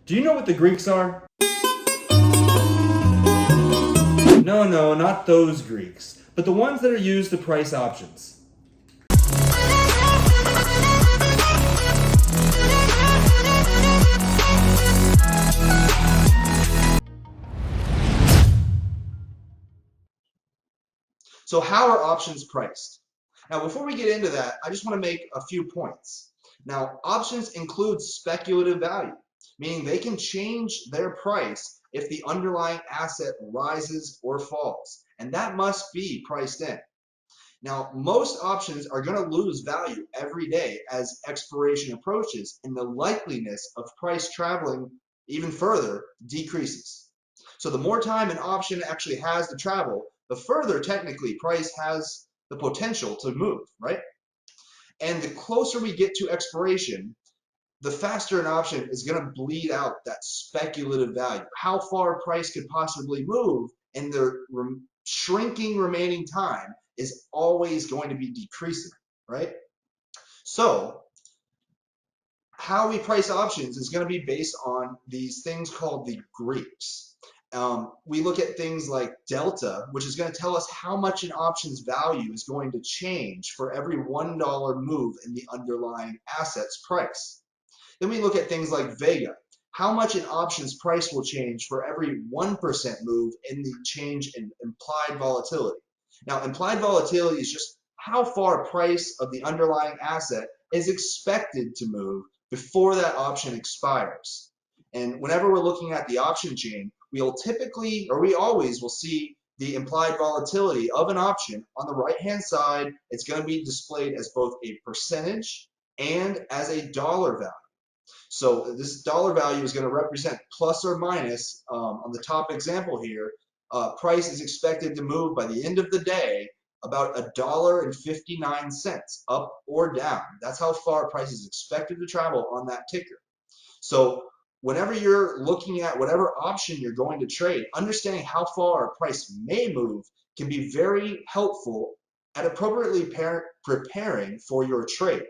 Do you know what the Greeks are? No, not those Greeks, but the ones that are used to price options. So how are options priced? Now, before we get into that, I just want to make a few points. Now, options include speculative value, meaning they can change their price if the underlying asset rises or falls, and that must be priced in. Now, most options are going to lose value every day as expiration approaches, and the likeliness of price traveling even further decreases. So the more time an option actually has to travel, the further technically price has the potential to move, right? And the closer we get to expiration, the faster an option is going to bleed out that speculative value. How far price could possibly move in the shrinking remaining time is always going to be decreasing, right? So how we price options is going to be based on these things called the Greeks. We look at things like delta, which is going to tell us how much an option's value is going to change for every $1 move in the underlying asset's price. Then we look at things like vega, how much an option's price will change for every 1% move in the change in implied volatility. Now, implied volatility is just how far price of the underlying asset is expected to move before that option expires. And whenever we're looking at the option chain, we'll typically, or we always will see the implied volatility of an option on the right-hand side. It's going to be displayed as both a percentage and as a dollar value. So this dollar value is going to represent plus or minus, on the top example here, price is expected to move by the end of the day about $1.59 up or down. That's how far price is expected to travel on that ticker. So whenever you're looking at whatever option you're going to trade, understanding how far price may move can be very helpful at appropriately preparing for your trade.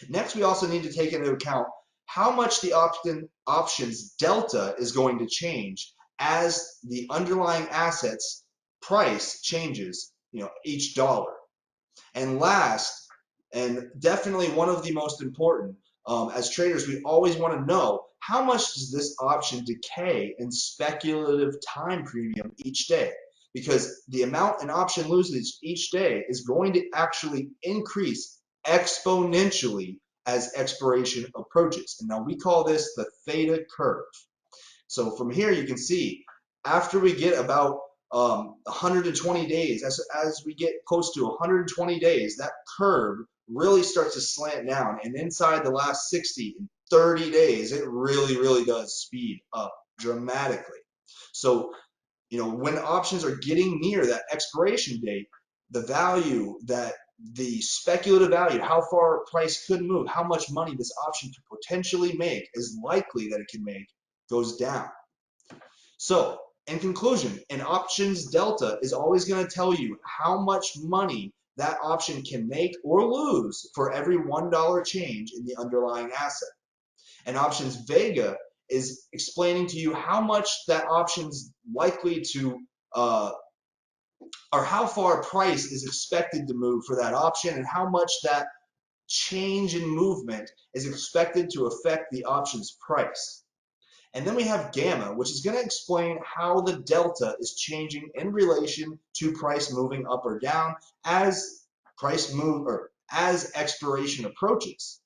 Next, we also need to take into account how much the option's delta is going to change as the underlying asset's price changes, each dollar. And last, and definitely one of the most important, as traders, we always want to know how much does this option decay in speculative time premium each day, because the amount an option loses each day is going to actually increase exponentially as expiration approaches. And now we call this the theta curve. So from here you can see after we get about 120 days, as we get close to 120 days, that curve really starts to slant down, and inside the last 60 and 30 days it really does speed up dramatically. So when options are getting near that expiration date, the value that the speculative value, how far price could move, how much money this option could potentially make, is likely that it can make, goes down. So in conclusion, an options delta is always going to tell you how much money that option can make or lose for every $1 change in the underlying asset. And options vega is explaining to you how much that option's likely to, or how far price is expected to move for that option, and how much that change in movement is expected to affect the option's price. And then we have gamma, which is going to explain how the delta is changing in relation to price moving up or down as as expiration approaches.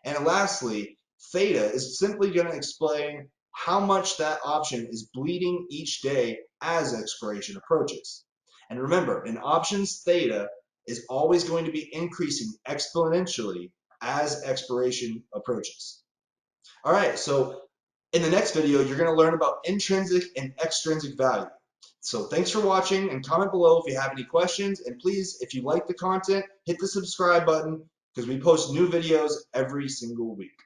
And lastly, theta is simply going to explain how much that option is bleeding each day as expiration approaches. And remember, in options, theta is always going to be increasing exponentially as expiration approaches. All right, so in the next video, you're going to learn about intrinsic and extrinsic value. So thanks for watching, and comment below if you have any questions. And please, if you like the content, hit the subscribe button, because we post new videos every single week.